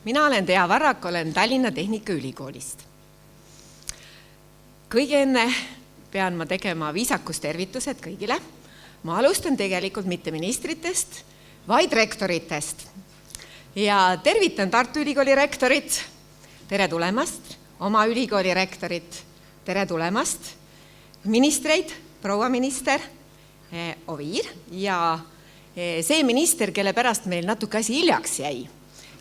Mina olen Tea Varrak, olen Tallinna Tehnikaülikoolist. Kõige enne pean ma tegema viisakustervitused kõigile. Ma alustan tegelikult mitte ministritest, vaid rektoritest. Ja tervitan Tartu Ülikooli rektorit, tere tulemast, oma ülikooli rektorit, tere tulemast, ministreid, proua minister Oviir ja see minister, kelle pärast meil natuke asi hiljaks jäi,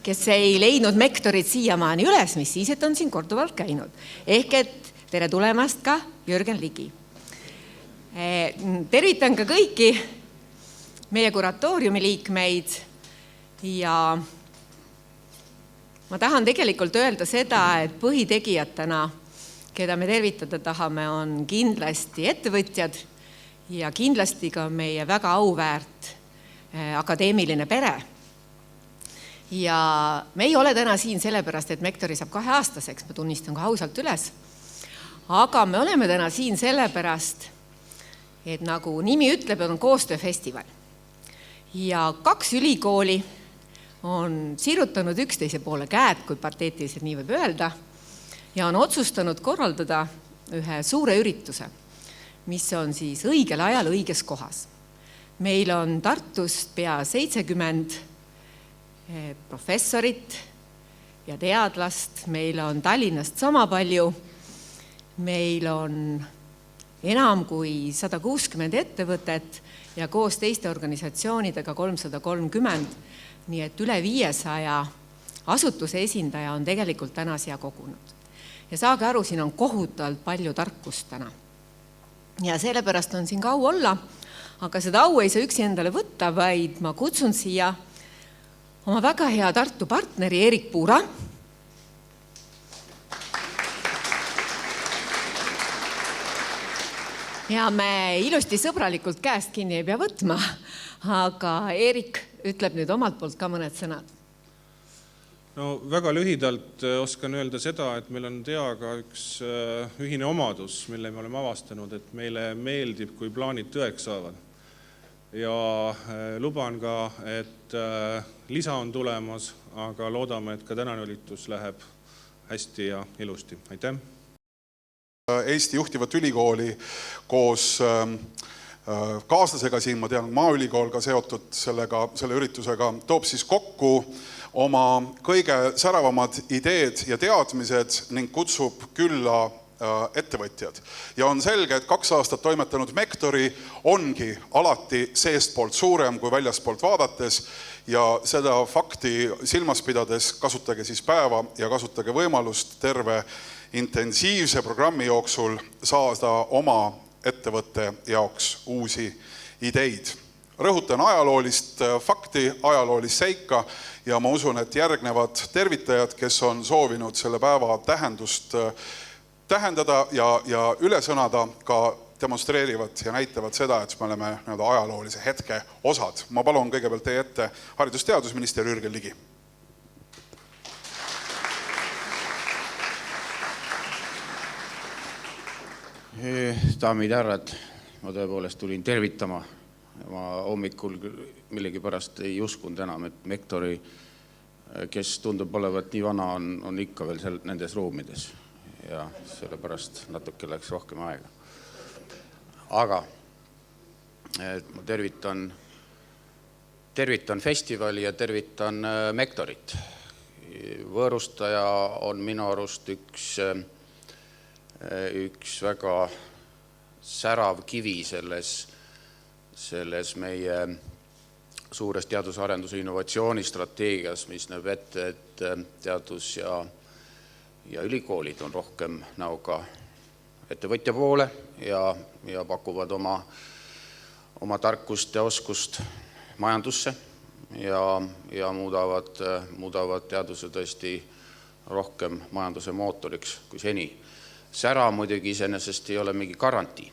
kes ei leidnud mektorit siiamaani üles, mis siis, et on siin korduvalt käinud. Ehk et tere tulemast ka Jürgen Ligi. Tervitan ka kõiki meie kuratooriumi liikmeid ja ma tahan tegelikult öelda seda, et põhitegijatena, keda me tervitada tahame, on kindlasti ettevõtjad ja kindlasti ka meie väga auväärt akadeemiline pere. Ja me ei ole täna siin sellepärast, et mektori saab 2-aastaseks, ma tunnistan ka ausalt üles. Aga me oleme täna siin sellepärast, et nagu nimi ütleb, on koostööfestival. Ja 2 ülikooli on sirutanud üksteise poole käed, kui parteetiliselt nii võib öelda, ja on otsustanud korraldada ühe suure ürituse, mis on siis õigel ajal õiges kohas. Meil on Tartust pea 70 professorit ja teadlast, meil on Tallinnast sama palju, meil on enam kui 160 ettevõtet ja koos teiste organisatsioonidega 330, nii et üle 500 asutuse esindaja on tegelikult täna siia kogunud. Ja saage aru, siin on kohutavalt palju tarkust täna. Ja sellepärast on siin ka au olla, aga seda au ei saa üksi endale võtta, vaid ma kutsun siia oma väga hea Tartu partneri Erik Puura. Ja me ilusti sõbralikult käest kinni ei pea võtma, aga Erik ütleb nüüd omalt poolt ka mõned sõnad. No väga lühidalt oskan öelda seda, et meil on Teaga üks ühine omadus, mille me oleme avastanud, et meile meeldib, kui plaanid tõeks saavad. Ja luban ka, et lisa on tulemas, aga loodame, et ka tänane üritus läheb hästi ja ilusti. Aitäh! Eesti juhtivat ülikooli koos kaaslasega siin, ma tean, Maaülikool ka seotud selle üritusega, toob siis kokku oma kõige säravamad ideed ja teadmised ning kutsub külla ettevõtjad. Ja on selge, et 2 aastat toimetanud mektori ongi alati seestpoolt suurem kui väljaspoolt vaadates ja seda fakti silmas pidades kasutage siis päeva ja kasutage võimalust terve intensiivse programmi jooksul saada oma ettevõtte jaoks uusi ideid. Rõhutan ajaloolist fakti, ajaloolist seika ja ma usun, et järgnevad tervitajad, kes on soovinud selle päeva tähendust tähendada ja ülesõnada, ka demonstreerivad ja näitavad seda, et me oleme ajaloolise hetke osad. Ma palun kõigepealt teie ette haridus-teadusminister Jürgen Ligi. Daamid ja härrad, ma tõepoolest tulin tervitama. Ma hommikul millegi pärast ei uskunud enam, et mektori, kes tundub olevat nii vana, on ikka veel nendes ruumides. Ja sellepärast natuke läks rohkem aega. Aga ma tervitan festivali ja tervitan mektorit. Võõrustaja on minu arust üks väga särav kivi selles meie suures teadusarenduse innovatsioonistrateegias, mis näeb ette, et teadus ja ülikoolid on rohkem näoga ettevõtja poole ja pakuvad oma tarkust ja oskust majandusse ja muudavad teaduse tõesti rohkem majanduse mootoriks kui seni. Sära muidugi iseenesest ei ole mingi garantii,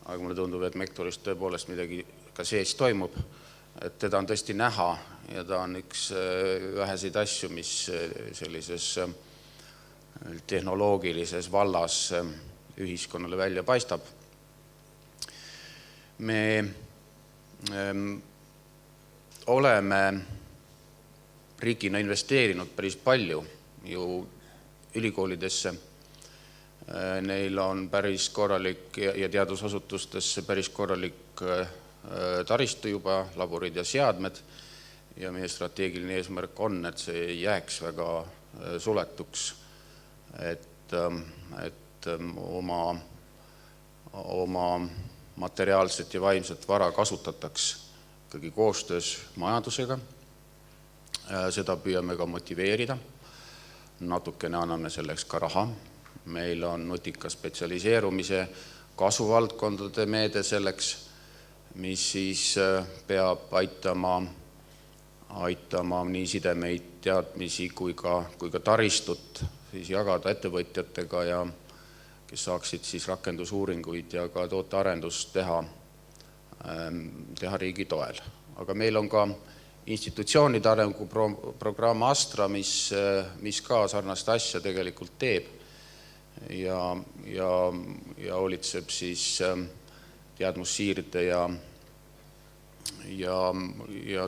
aga mulle tundub, et mektorist tõepoolest midagi ka sees toimub, et teda on tõesti näha ja ta on üks väheseid asju, mis sellises tehnoloogilises vallas ühiskonnale välja paistab. Me oleme riigina investeerinud päris palju ju ülikoolidesse. Neil on päris korralik ja teadusasutustesse päris korralik taristu juba, laborid ja seadmed, ja meie strateegiline eesmärk on, et see ei jääks väga suletuks, et oma materiaalset ja vaimset vara kasutataks ikkagi koostöös majandusega. Seda püüame ka motiveerida, natukene anname selleks ka raha. Meil on nutika spetsialiseerumise kasvuvaldkondade meede selleks, mis siis peab aitama nii sidemeid, teadmisi kui ka taristut siis jagada ettevõtjatega, ja kes saaksid siis rakendusuuringuid ja ka tootearendust teha riigi toel. Aga meil on ka institutsioonide arenguprogramm Astra, mis ka sarnast asja tegelikult teeb ja hoolitseb siis teadmussiirde ja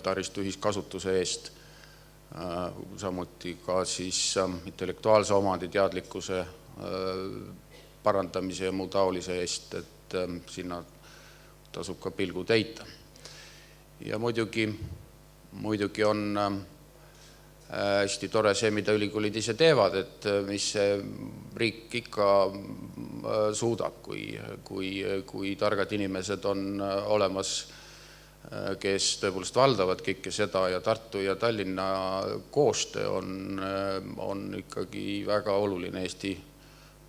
taristu ühiskasutuse eest, samuti ka siis intellektuaalse omandi teadlikkuse parandamise ja muu taolise eest, et sinna tasub ka pilgud heita. Ja muidugi on hästi tore see, mida ülikoolid ise teevad, et mis see riik ikka suudab, kui targad inimesed on olemas, kes tõepoolest valdavad kõike seda, ja Tartu ja Tallinna koostöö on ikkagi väga oluline Eesti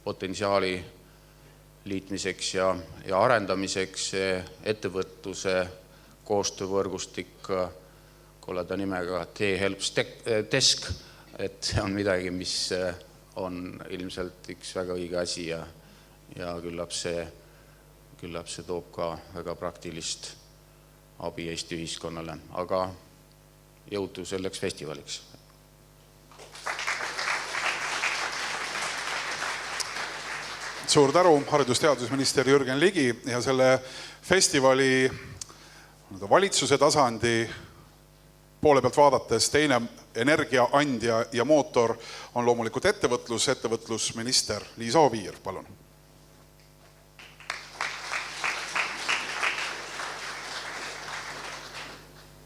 potentsiaali liitmiseks ja arendamiseks. Ettevõtluse koostöövõrgustik kolleda nimega T-Helps Desk, et see on midagi, mis on ilmselt üks väga õige asi ja küllap see toob ka väga praktilist abi Eesti ühiskonnale, aga jõudu selleks festivaliks. Suur tänu, haridusteadusminister Jürgen Ligi, ja selle festivali valitsuse tasandi poole pealt vaadates teine energiaandja ja mootor on loomulikult ettevõtlusminister Liisa Oviir, palun.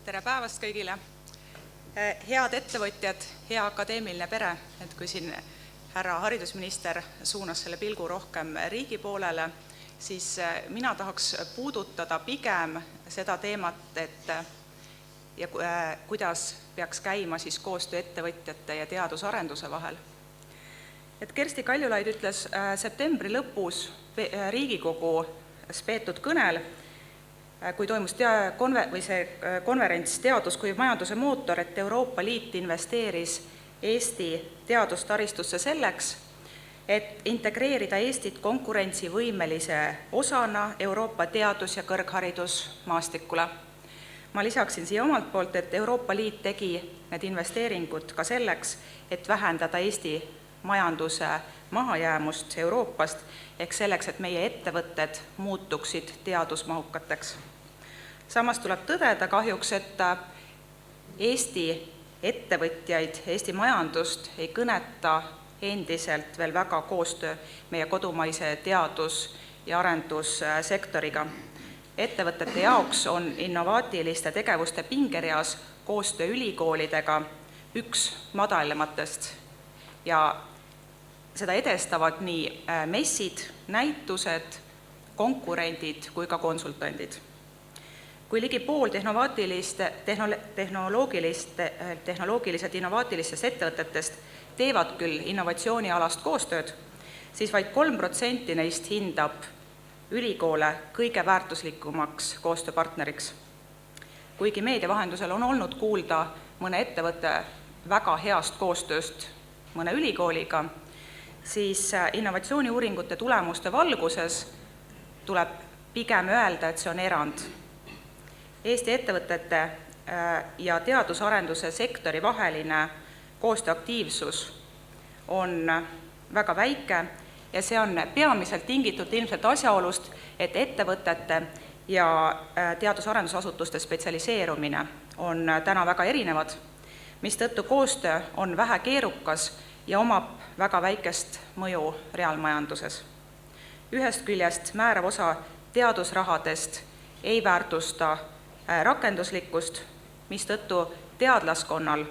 Tere päevast kõigile. Head ettevõtjad, hea akadeemiline pere, et kui siin härra haridusminister suunas selle pilgu rohkem riigi poolele, siis mina tahaks puudutada pigem seda teemat, et kuidas peaks käima siis koostöö ettevõtjate ja teadusarenduse vahel. Et Kersti Kaljulaid ütles septembri lõpus Riigikogus peetud kõnel, kui toimus konverents Teadus kui majanduse mootor, et Euroopa Liit investeeris Eesti teadustaristusse selleks, et integreerida Eestit konkurentsivõimelise osana Euroopa teadus- ja kõrgharidusmaastikule. Ma lisaksin siia omalt poolt, et Euroopa Liit tegi need investeeringud ka selleks, et vähendada Eesti majanduse mahajäämust Euroopast, ehk selleks, et meie ettevõtted muutuksid teadusmahukateks. Samas tuleb tõdeda kahjuks, et Eesti ettevõtjaid, Eesti majandust ei kõneta endiselt veel väga koostöö meie kodumaise teadus- ja arendussektoriga. Ettevõtete jaoks on innovaatiliste tegevuste pingereas koostöö ülikoolidega üks madalamatest ja seda edestavad nii messid, näitused, konkurendid kui ka konsultandid. Kui ligi pool tehnoloogiliselt innovaatilistest ettevõtetest teevad küll innovatsioonialast koostööd, siis vaid 3% neist hindab ülikoole kõige väärtuslikumaks koostööpartneriks. Kuigi meedia vahendusel on olnud kuulda mõne ettevõtte väga heast koostööst mõne ülikooliga, siis innovatsiooniuuringute tulemuste valguses tuleb pigem öelda, et see on erand. Eesti ettevõtete ja teadusarenduse sektori vaheline koostööaktiivsus on väga väike ja see on peamiselt tingitud ilmselt asjaolust, et ettevõtete ja teadus- arendusasutuste spetsialiseerumine on täna väga erinevad. mistõttu koostöö on vähe keerukas ja omab väga väikest mõju reaalmajanduses. Ühest küljest määrav osa teadusrahadest ei väärtusta rakenduslikkust, mistõttu teadlaskonnal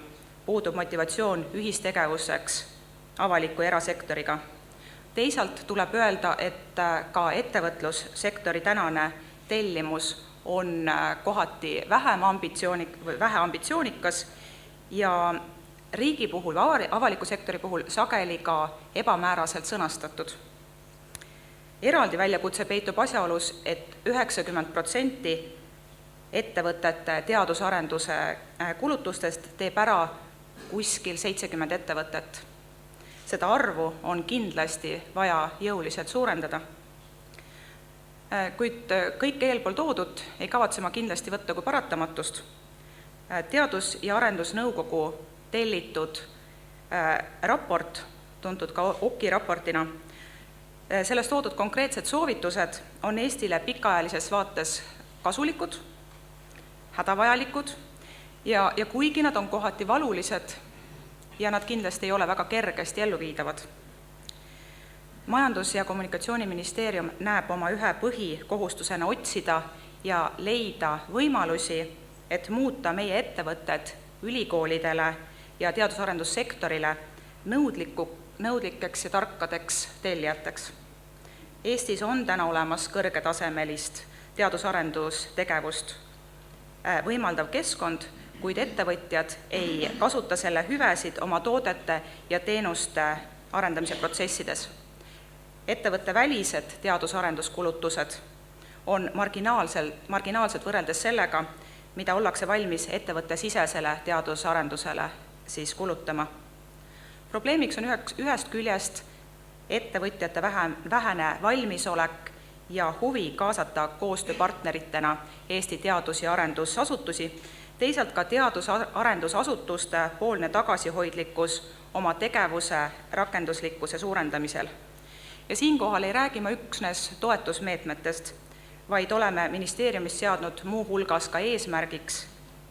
puudub motivatsioon ühistegevuseks avaliku ja erasektoriga. Teisalt tuleb öelda, et ka ettevõtlussektori tänane tellimus on kohati vähe ambitsioonikas ja riigi puhul või avaliku sektori puhul sageli ka ebamääraselt sõnastatud. Eraldi väljakutse peitub asjaolus, et 90% ettevõtete teadusarenduse kulutustest teeb ära kuskil 70 ettevõtet. Seda arvu on kindlasti vaja jõuliselt suurendada. Kuid kõik eelpool toodud ei kavatse ma kindlasti võtta kui paratamatust. Teadus- ja arendusnõukogu tellitud raport, tuntud ka OKI raportina, selles toodud konkreetsed soovitused on Eestile pikaajalises vaates kasulikud, hädavajalikud ja kuigi nad on kohati valulised ja nad kindlasti ei ole väga kergesti elluviidavad. Majandus- ja Kommunikatsiooniministeerium näeb oma ühe põhikohustusena otsida ja leida võimalusi, et muuta meie ettevõtted ülikoolidele ja teadus-arendussektorile nõudlikeks ja tarkadeks tellijateks. Eestis on täna olemas kõrgetasemelist teadus-arendustegevust võimaldav keskkond, kuid ettevõtjad ei kasuta selle hüvesid oma toodete ja teenuste arendamise protsessides. Ettevõtte välised teadus-arenduskulutused on marginaalsed võrreldes sellega, mida ollakse valmis ettevõtte sisesele teadusarendusele siis kulutama. Probleemiks on ühest küljest ettevõtjate vähene valmisolek ja huvi kaasata koostööpartneritena Eesti teadus- ja arendusasutusi, teisalt ka teadus-arendusasutuste poolne tagasihoidlikkus oma tegevuse rakenduslikkuse suurendamisel. Ja siinkohal ei räägi ma üksnes toetusmeetmetest, vaid oleme ministeeriumis seadnud muu hulgas ka eesmärgiks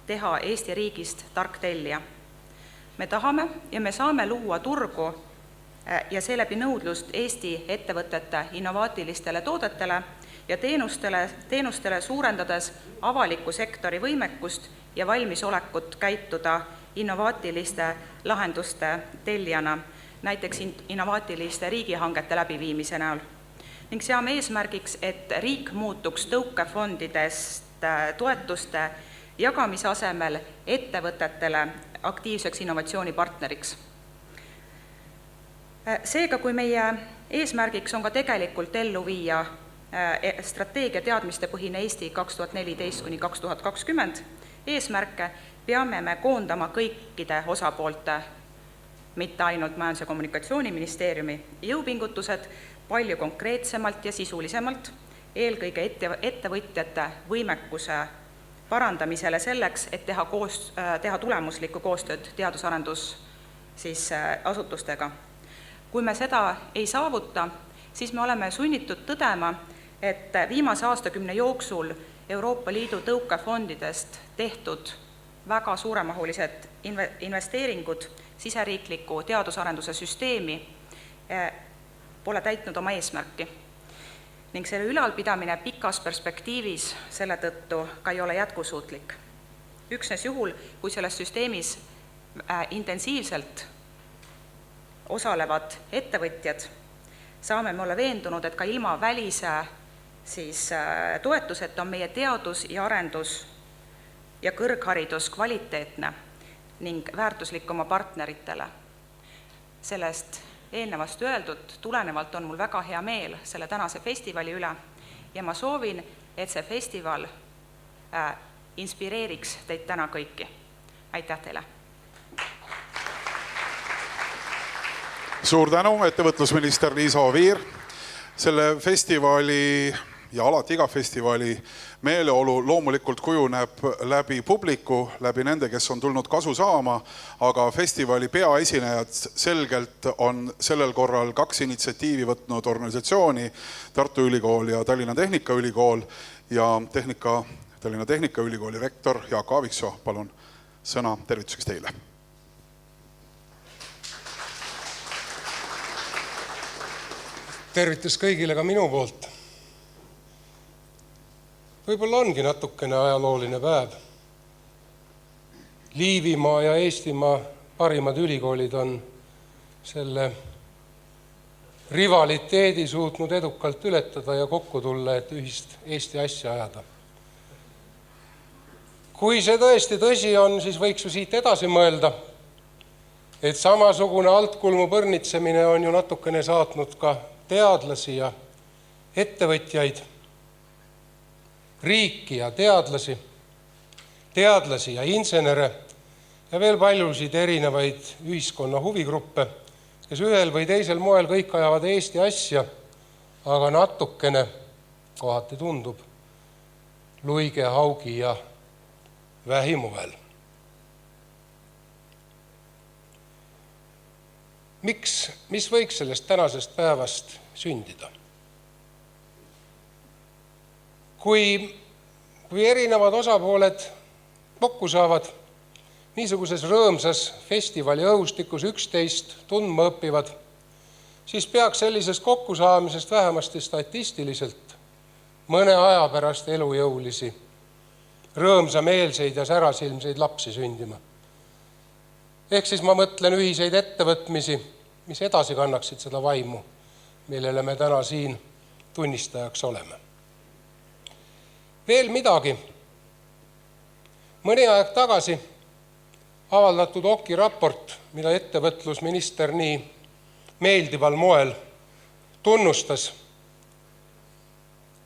teha Eesti riigist tark tellija. Me tahame ja me saame luua turgu ja seeläbi nõudlust Eesti ettevõtete innovaatilistele toodetele ja teenustele suurendades avaliku sektori võimekust ja valmisolekut käituda innovaatiliste lahenduste tellijana, näiteks innovaatiliste riigihangete läbiviimise näol. Ning seame eesmärgiks, et riik muutuks tõukefondidest toetuste jagamise asemel ettevõtetele aktiivseks innovatsioonipartneriks. Seega, kui meie eesmärgiks on ka tegelikult ellu viia strateegia teadmistepõhine Eesti 2014–2020 eesmärke, peame me koondama kõikide osapoolte, mitte ainult Majandus- ja Kommunikatsiooniministeeriumi jõupingutused, palju konkreetsemalt ja sisulisemalt, eelkõige ettevõtjate võimekuse parandamisele selleks, et teha tulemuslikku koostööd teadus-arendusasutustega. Kui me seda ei saavuta, siis me oleme sunnitud tõdema, et viimase aastakümne jooksul Euroopa Liidu tõukefondidest tehtud väga suuremahulised investeeringud siseriikliku teadusarenduse süsteemi pole täitnud oma eesmärki ning selle ülalpidamine pikas perspektiivis selle tõttu ka ei ole jätkusuutlik. Üksnes juhul, kui selles süsteemis intensiivselt osalevad ettevõtjad, saame me olla veendunud, et ka ilma välise toetuseta on meie teadus ja arendus ja kõrgharidus kvaliteetne ning väärtuslik oma partneritele. Sellest eelnevast öeldud tulenevalt on mul väga hea meel selle tänase festivali üle ja ma soovin, et see festival inspireeriks teid täna kõiki. Aitäh teile! Suur tänu, ettevõtlusminister Liisa Oviir. Selle festivali ja alati iga festivali meeleolu loomulikult kujuneb läbi publiku, läbi nende, kes on tulnud kasu saama, aga festivali peaesinejad selgelt on sellel korral kaks initsiatiivi võtnud organisatsiooni, Tartu Ülikool ja Tallinna Tehnikaülikool ja Tallinna Tehnikaülikooli rektor Jaak Aaviksoo, palun sõna tervituseks teile. tervitus kõigile ka minu poolt. Võib-olla ongi natukene ajalooline päev. Liivimaa ja Eestimaa parimad ülikoolid on selle rivaliteedi suutnud edukalt ületada ja kokku tulla, et ühist Eesti asja ajada. Kui see tõesti tõsi on, siis võiks ju siit edasi mõelda, et samasugune altkulmu põrnitsemine on ju natukene saatnud ka teadlasi ja ettevõtjaid, riiki ja teadlasi ja insenere ja veel paljusid erinevaid ühiskonna huvigruppe, kes ühel või teisel moel kõik ajavad Eesti asja, aga natukene, kohati tundub, luige, haugi ja vähimoel. Mis võiks sellest tänasest päevast sündida? Kui erinevad osapooled kokku saavad, niisuguses rõõmsas festivali õhustikus 11 tundma õpivad, siis peaks sellisest kokkusaamisest vähemasti statistiliselt mõne aja pärast elujõulisi, rõõmsameelseid ja särasilmseid lapsi sündima. Ehk siis ma mõtlen ühiseid ettevõtmisi, mis edasi kannaksid seda vaimu, millele me täna siin tunnistajaks oleme. Veel midagi. Mõni aeg tagasi avaldatud OKI raport, mida ettevõtlusminister nii meeldival moel tunnustas,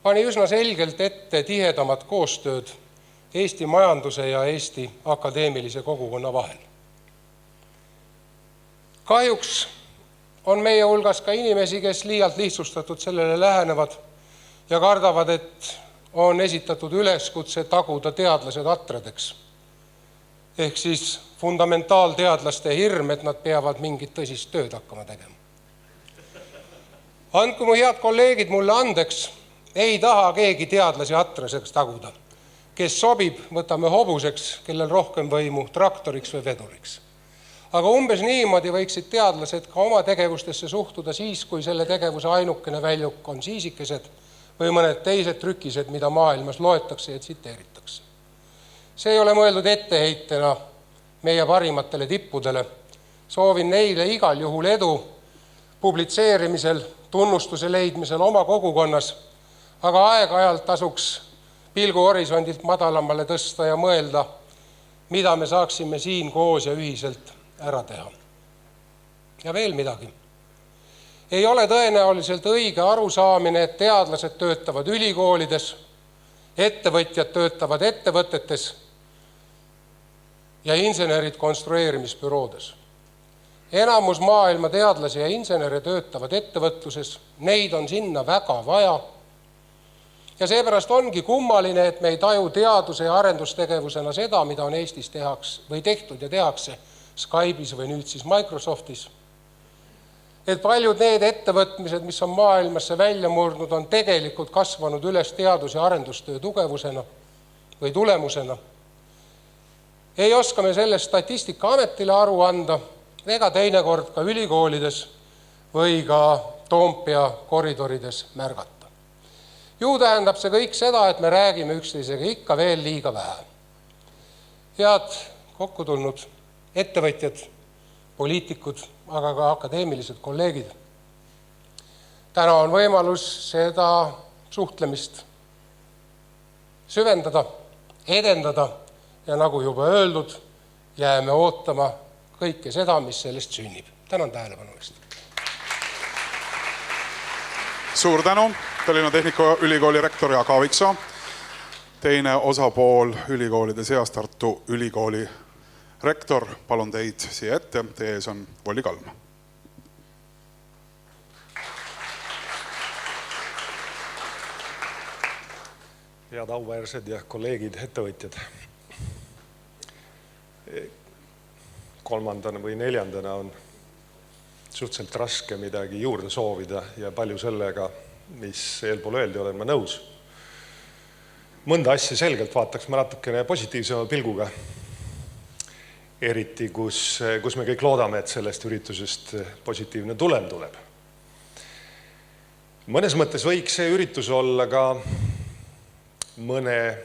pani üsna selgelt ette tihedamat koostööd Eesti majanduse ja Eesti akadeemilise kogukonna vahel. Kahjuks on meie hulgas ka inimesi, kes liialt lihtsustatud sellele lähenevad ja kardavad, et on esitatud üleskutse taguda teadlased atradeks. Ehk siis fundamentaalteadlaste hirm, et nad peavad mingit tõsist tööd hakkama tegema. Andku mu head kolleegid mulle andeks, ei taha keegi teadlasi atraseks taguda. Kes sobib, võtame hobuseks, kellel rohkem võimu, traktoriks või veduriks. Aga umbes niimoodi võiksid teadlased ka oma tegevustesse suhtuda siis, kui selle tegevuse ainukene väljuk on siisikesed või mõned teised trükised, mida maailmas loetakse ja tsiteeritakse. See ei ole mõeldud etteheitena meie parimatele tippudele. Soovin neile igal juhul edu publitseerimisel, tunnustuse leidmisel oma kogukonnas, aga aeg-ajalt tasuks pilgu horisondilt madalamale tõsta ja mõelda, mida me saaksime siin koos ja ühiselt ära teha. Ja veel midagi. Ei ole tõenäoliselt õige arusaamine, et teadlased töötavad ülikoolides, ettevõtjad töötavad ettevõtetes ja insenerid konstrueerimisbüroodes. Enamus maailma teadlasi ja insenere töötavad ettevõtluses, neid on sinna väga vaja. Ja seepärast ongi kummaline, et me ei taju teaduse ja arendustegevusena seda, mida on Eestis tehtud ja tehakse Skype'is või nüüd siis Microsoftis. Et paljud need ettevõtmised, mis on maailmasse välja murdnud, on tegelikult kasvanud üles teadus- ja arendustöö tugevusena või tulemusena. Ei oska me sellest Statistikaametile aru anda, ega teinekord ka ülikoolides või ka Toompea koridorides märgata. Ju tähendab see kõik seda, et me räägime üksteisega ikka veel liiga vähe. Head kokku tulnud ettevõtjad, poliitikud, aga ka akadeemilised kolleegid. Täna on võimalus seda suhtlemist süvendada, edendada ja nagu juba öeldud, jääme ootama kõike seda, mis sellest sünnib. Tänan tähelepanu eest. Suur tänu, Tallinna Tehnikaülikooli rektor Jaak Aaviksoo. Teine osapool ülikoolide seas Tartu Ülikooli rektor, palun teid siia ette, teie ees on Volli Kalm. Head auväärsed ja kolleegid, ettevõtjad. Kolmandana või neljandana on suhteliselt raske midagi juurde soovida ja palju sellega, mis eelpool öeldi, olen ma nõus. Mõnda asja selgelt vaataks ma natukene positiivsema pilguga. Eriti, kus me kõik loodame, et sellest üritusest positiivne tulem tuleb. mõnes mõttes võiks see üritus olla ka mõne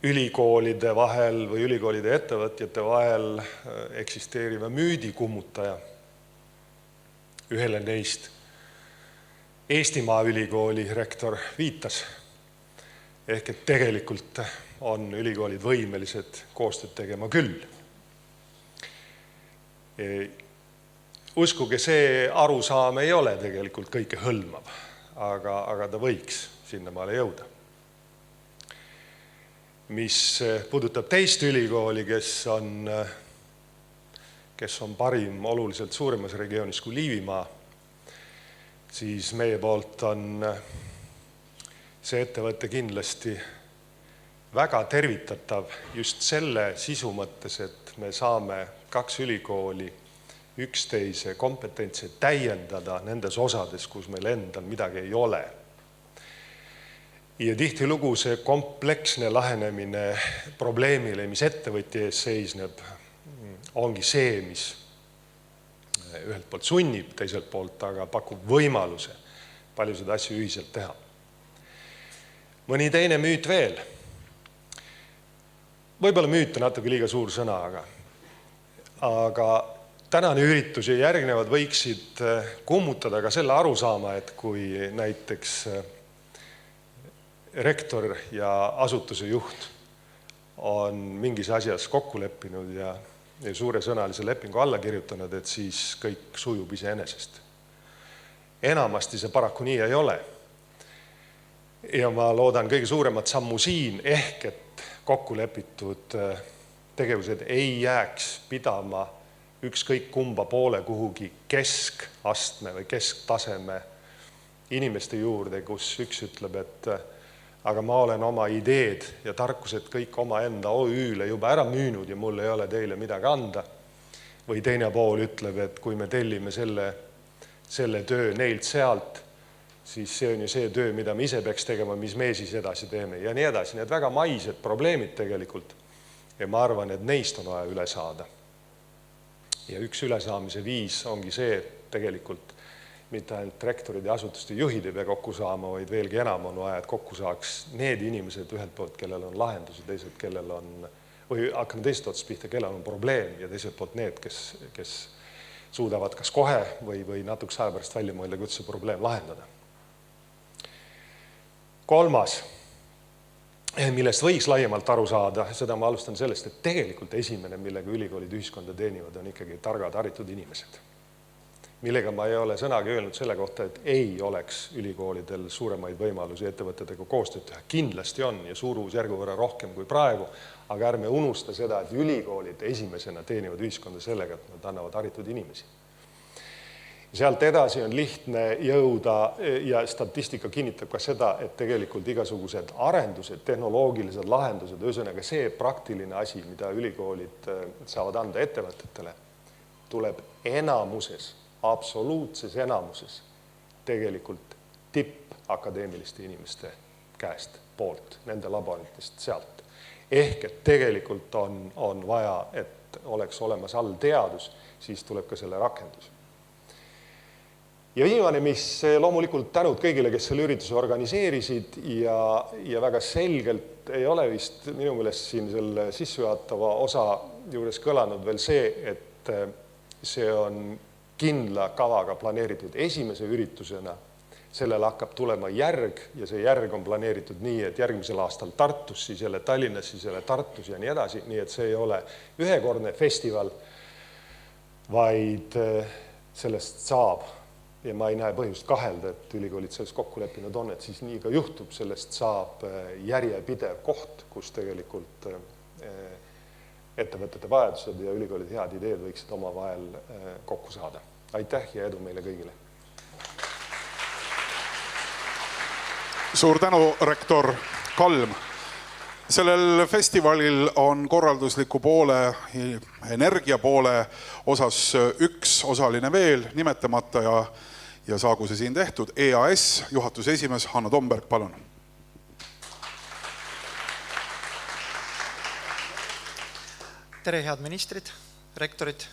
ülikoolide vahel või ülikoolide ettevõtjate vahel eksisteeriva müüdi kummutaja. Ühele neist Eestimaa ülikooli rektor viitas, ehk et tegelikult on ülikoolid võimelised koostööd tegema küll. Uskuge, see arusaam ei ole tegelikult kõike hõlmav, aga ta võiks sinnamaale jõuda. Mis puudutab teist ülikooli, kes on parim oluliselt suuremas regioonis kui Liivimaa, siis meie poolt on see ettevõte kindlasti väga tervitatav just selle sisu mõttes, et me saame kaks ülikooli üksteise kompetentse täiendada nendes osades, kus meil endal midagi ei ole. Ja tihtilugu see kompleksne lahenemine probleemile, mis ettevõtja ees seisneb, ongi see, mis ühelt poolt sunnib, teiselt poolt aga pakub võimaluse paljusid asju ühiselt teha. Mõni teine müüt veel. Võib-olla müüt on natuke liiga suur sõna, aga tänane üritus ja järgnevad võiksid kummutada ka selle arusaama, et kui näiteks rektor ja asutuse juht on mingis asjas kokku leppinud ja suuresõnalise lepingu alla kirjutanud, et siis kõik sujub iseenesest. Enamasti see paraku nii ei ole. Ja ma loodan kõige suuremat sammu siin, ehk et kokku lepitud tegevused ei jääks pidama ükskõik kumba poole kuhugi keskastme või kesktaseme inimeste juurde, kus üks ütleb, et aga ma olen oma ideed ja tarkused kõik oma enda OÜ-le juba ära müünud ja mul ei ole teile midagi anda. Või teine pool ütleb, et kui me tellime selle töö neilt sealt, siis see on ju see töö, mida me ise peaks tegema, mis me siis edasi teeme ja nii edasi. Need väga maised probleemid tegelikult ja ma arvan, et neist on vaja üle saada. Ja üks ülesaamise viis ongi see, et tegelikult mitte ainult rektorid ja asutuste juhid ei pea kokku saama, vaid veelgi enam on vaja, et kokku saaks need inimesed ühelt poolt, kellel on lahendus ja teiselt, kellel on, või hakkame teisest otsast pihta, kellel on probleem ja teiselt poolt need, kes suudavad kas kohe või natukese aja pärast välja mõelda, kuidas see probleem lahendada. Kolmas, millest võiks laiemalt aru saada, seda ma alustan sellest, et tegelikult esimene, millega ülikoolid ühiskonda teenivad, on ikkagi targad haritud inimesed. Millega ma ei ole sõnagi öelnud selle kohta, et ei oleks ülikoolidel suuremaid võimalusi ettevõtetega koostööd teha. Kindlasti on ja suurusjärgu võrra rohkem kui praegu, aga ärme unusta seda, et ülikoolid esimesena teenivad ühiskonda sellega, et nad annavad haritud inimesi. Sealt edasi on lihtne jõuda ja statistika kinnitab ka seda, et tegelikult igasugused arendused, tehnoloogilised lahendused, ühesõnaga see praktiline asi, mida ülikoolid saavad anda ettevõtetele, tuleb enamuses, absoluutses enamuses tegelikult tippakadeemiliste inimeste käest poolt, nende laboritest sealt. Ehk et tegelikult on vaja, et oleks olemas all teadus, siis tuleb ka selle rakendus. Ja viimane, mis loomulikult tänud kõigile, kes selle ürituse organiseerisid ja väga selgelt ei ole vist minu meelest siin selle sissejuhatava osa juures kõlanud veel see, et see on kindla kavaga planeeritud esimese üritusena. Sellele hakkab tulema järg ja see järg on planeeritud nii, et järgmisel aastal Tartus, siis jälle Tallinnas, siis jälle Tartus ja nii edasi. Nii et see ei ole ühekordne festival, vaid sellest saab. Ja ma ei näe põhjust kahelda, et ülikoolid sellest kokku leppinud on, et siis nii ka juhtub, sellest saab järjepidev koht, kus tegelikult ettevõtete vajadused ja ülikoolid head ideed võiksid oma vahel kokku saada. Aitäh ja edu meile kõigile. Suur tänu, rektor Kalm. Sellel festivalil on korraldusliku poole, energia poole osas üks osaline veel nimetamata ja saagu see siin tehtud. EAS juhatuse esimees Hanno Tomberg, palun. Tere, head ministrid, rektorid,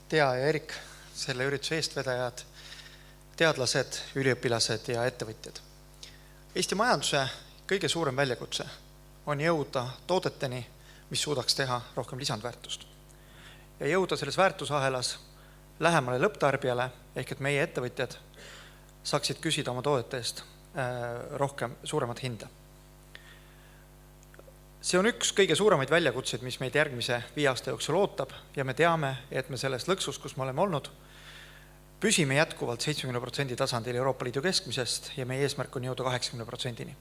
Tea ja Erik, selle ürituse eestvedajad, teadlased, üliõpilased ja ettevõtjad. Eesti majanduse kõige suurem väljakutse on jõuda toodeteni, mis suudaks teha rohkem lisandväärtust. Ja jõuda selles väärtusahelas lähemale lõpptarbijale, ehk et meie ettevõtjad saaksid küsida oma toodete eest rohkem suuremat hinda. See on üks kõige suuremaid väljakutseid, mis meid järgmise 5 aasta jooksul ootab ja me teame, et me selles lõksus, kus me oleme olnud, püsime jätkuvalt 70% tasandil Euroopa Liidu keskmisest ja meie eesmärk on jõuda 80%-ni.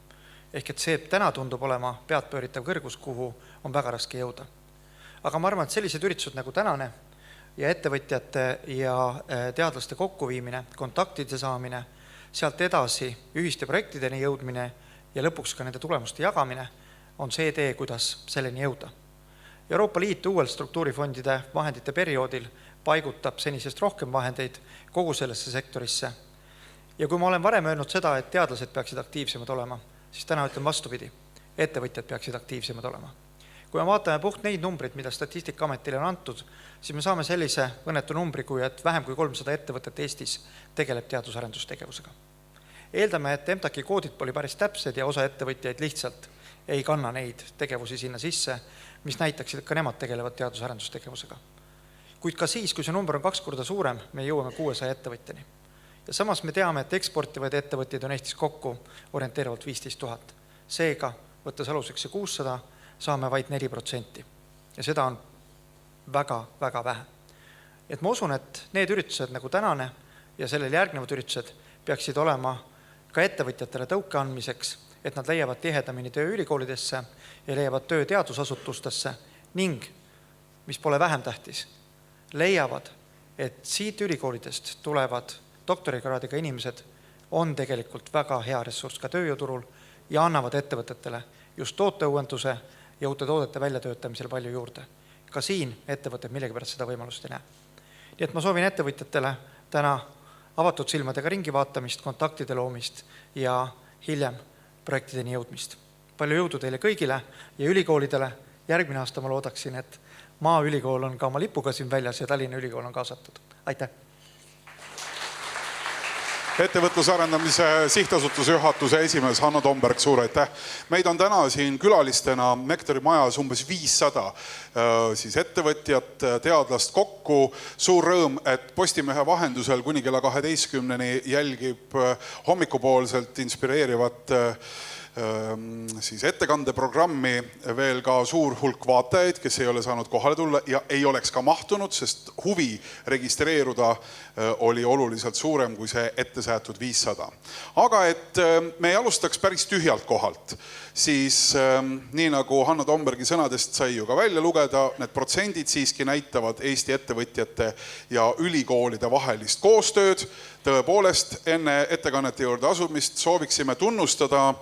Ehk et see täna tundub olema peadpööritav kõrgus, kuhu on väga raske jõuda. Aga ma arvan, et sellised üritused nagu tänane ja ettevõtjate ja teadlaste kokkuviimine, kontaktide saamine, sealt edasi ühiste projektideni jõudmine ja lõpuks ka nende tulemuste jagamine on see tee, kuidas selleni jõuda. Euroopa Liit uuel struktuurifondide vahendite perioodil paigutab senisest rohkem vahendeid kogu sellesse sektorisse. Ja kui ma olen varem öelnud seda, et teadlased peaksid aktiivsemad olema, siis täna ütlen vastupidi, ettevõtjad peaksid aktiivsemad olema. Kui me vaatame puht neid numbrid, mida Statistikaametile on antud, siis me saame sellise õnnetu numbri, kui et vähem kui 300 ettevõtet Eestis tegeleb teadus-arendustegevusega. Eeldame, et EMTAK-i koodid oli päris täpsed ja osa ettevõtjaid lihtsalt ei kanna neid tegevusi sinna sisse, mis näitaksid, et ka nemad tegelevad teadus-arendustegevusega. Kuid ka siis, kui see number on 2 korda suurem, me jõuame 600 ettevõtjani. Ja samas me teame, et eksportivaid ettevõtjaid on Eestis kokku orienteerivalt 15 000. Seega, võttes aluseks see 600, saame vaid 4%. Ja seda on väga vähe. Et ma usun, et need üritused nagu tänane ja sellel järgnevad üritused peaksid olema ka ettevõtjatele tõuke andmiseks, et nad leiavad tihedamini töö ülikoolidesse ja leiavad töö teadusasutustesse ning, mis pole vähem tähtis, leiavad, et siit ülikoolidest tulevad doktorikraadiga inimesed on tegelikult väga hea ressurss ka tööjõuturul ja annavad ettevõtetele just tooteuvenduse ja uute toodete väljatöötamisel palju juurde. Ka siin ettevõtted millegipärast seda võimalust ei näe. Nii et ma soovin ettevõtjatele täna avatud silmadega ringi vaatamist, kontaktide loomist ja hiljem projektideni jõudmist. Palju jõudu teile kõigile ja ülikoolidele. Järgmine aasta ma loodaksin, et Maaülikool on ka oma lipuga siin väljas ja Tallinna Ülikool on kaasatud. Aitäh! Ettevõtluse arendamise sihtasutuse juhatuse esimees Hanno Tomberg, suur aitäh. Meid on täna siin külalistena Mektori majas umbes 500 siis ettevõtjat, teadlast kokku. Suur rõõm, et Postimehe vahendusel kuni kella 12-ni jälgib hommikupoolselt inspireerivat siis ettekandeprogrammi veel ka suur hulk vaatajaid, kes ei ole saanud kohale tulla ja ei oleks ka mahtunud, sest huvi registreeruda oli oluliselt suurem kui see ettesäätud 500. Aga et me ei alustaks päris tühjalt kohalt, siis nii nagu Hanno Tombergi sõnadest sai ju ka välja lugeda, need protsendid siiski näitavad Eesti ettevõtjate ja ülikoolide vahelist koostööd. Tõepoolest, enne ettekannete juurde asumist sooviksime tunnustada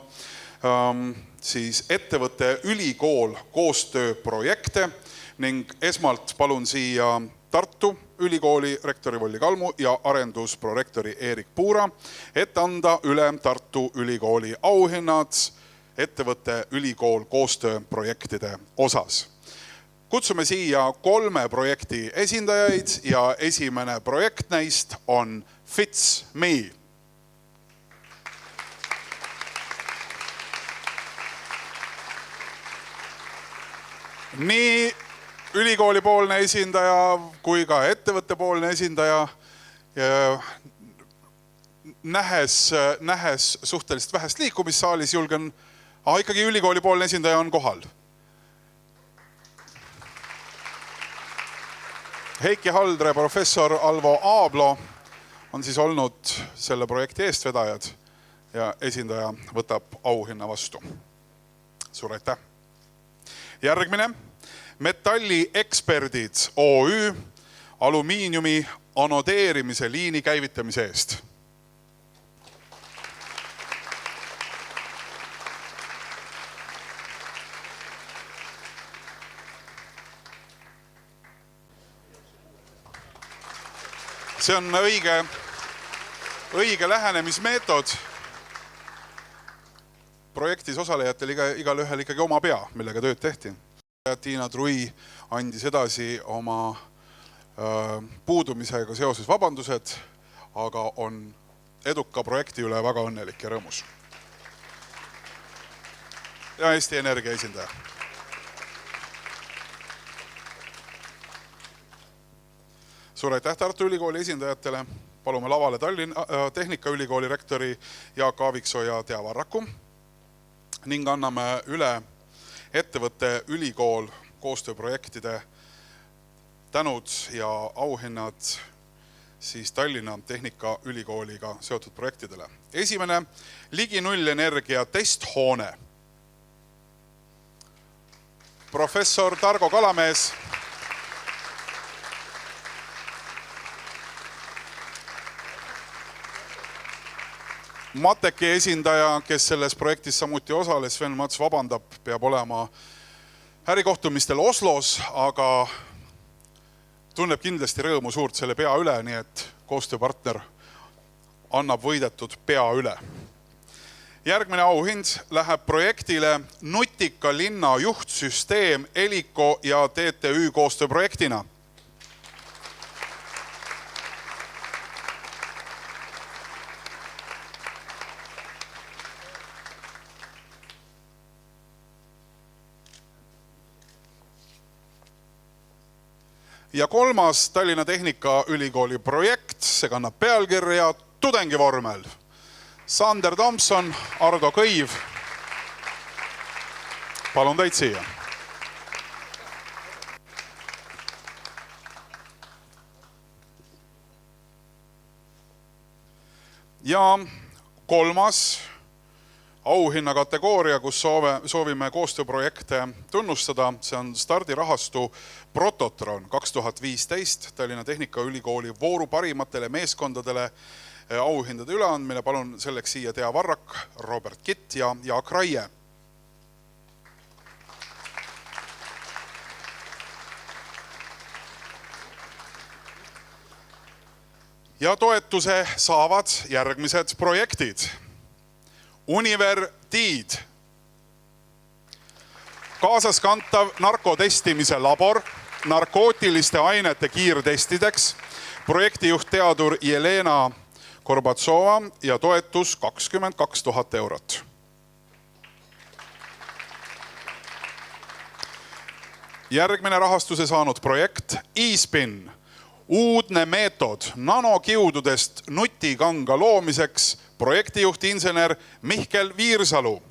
siis ettevõtte ülikool koostööprojekte ning esmalt palun siia Tartu Ülikooli rektori Volli Kalmu ja arendusprorektori Erik Puura, et anda üle Tartu Ülikooli auhinnad ettevõtte ülikool koostööprojektide osas. Kutsume siia 3 projekti esindajaid ja esimene projekt neist on Fits Me. Nii ülikooli poolne esindaja kui ka ettevõtte poolne esindaja nähes suhteliselt vähest liikumissaalis julgen, ikkagi ülikooli poolne esindaja on kohal. Heiki Haldre, professor Alvo Aablo on siis olnud selle projekti eestvedajad ja esindaja võtab auhinna vastu. Suur aitäh! Järgmine, Metalli eksperdid OÜ alumiiniumi anodeerimise liini käivitamise eest. See on õige lähenemismeetod. Projektis osalejatel igal ühel ikkagi oma pea, millega tööd tehti. Tiina Trui andis edasi oma puudumisega seoses vabandused, aga on eduka projekti üle väga õnnelik ja rõõmus. Ja Eesti Energia esindaja. Suur aitäh Tartu Ülikooli esindajatele. Palume lavale Tallinna Tehnikaülikooli rektori Jaak Aaviksoo ja Tea Varraku ning anname üle ettevõtte ülikool koostööprojektide tänud ja auhinnad siis Tallinna Tehnikaülikooliga seotud projektidele. Esimene ligi nullenergia testhoone. Professor Targo Kalamees. Mateki esindaja, kes selles projektis samuti osales, Sven Mats vabandab, peab olema ärikohtumistel Oslos, aga tunneb kindlasti rõõmu suurt selle pea üle, nii et koostööpartner annab võidetud pea üle. Järgmine auhind läheb projektile Nutika linna juhtsüsteem Eliko ja TTÜ koostööprojektina. Ja kolmas Tallinna Tehnikaülikooli projekt, see kannab pealkirja Tudengivormel. Sander Tomson, Ardo Kõiv. Palun teid siia. Ja kolmas auhinna kategooria, kus soovime koostööprojekte tunnustada, see on stardirahastu Prototron 2015 Tallinna Tehnikaülikooli vooru parimatele meeskondadele auhindade üleandmine. Palun selleks siia Tea Varrak, Robert Kitt ja Jaak Raie. Ja toetuse saavad järgmised projektid. Univertiid. Kaasaskantav narkotestimise labor narkootiliste ainete kiirtestideks. Projektijuht teadur Jelena Korbatsova ja toetus 22 000 eurot. Järgmine rahastuse saanud projekt E-Spin. Uudne meetod nanokiududest nutikanga loomiseks. Projektijuht insener Mihkel Viirsalu.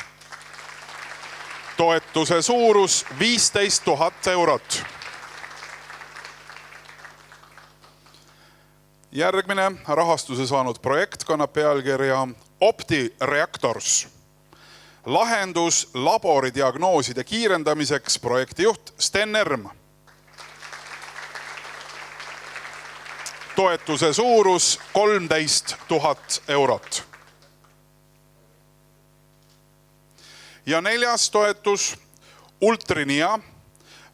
Toetuse suurus 15 000 eurot. Järgmine rahastuse saanud projekt kannab pealkirja OptiReactors. Lahendus laboridiagnooside kiirendamiseks. Projektijuht Sten Erm. Toetuse suurus 13 000 eurot. Ja neljas toetus Ultrinia,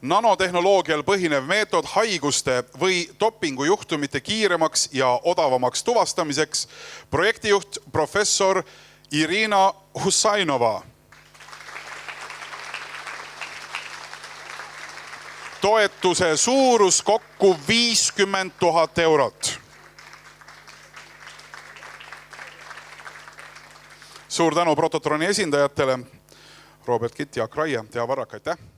nanotehnoloogial põhinev meetod haiguste või dopingujuhtumite kiiremaks ja odavamaks tuvastamiseks. Projektijuht professor Irina Husainova. Toetuse suurus kokku 50 000 eurot. Suur tänu Prototroni esindajatele. Robert Kitt, Jaak Raie, Tea Varrak, aitäh!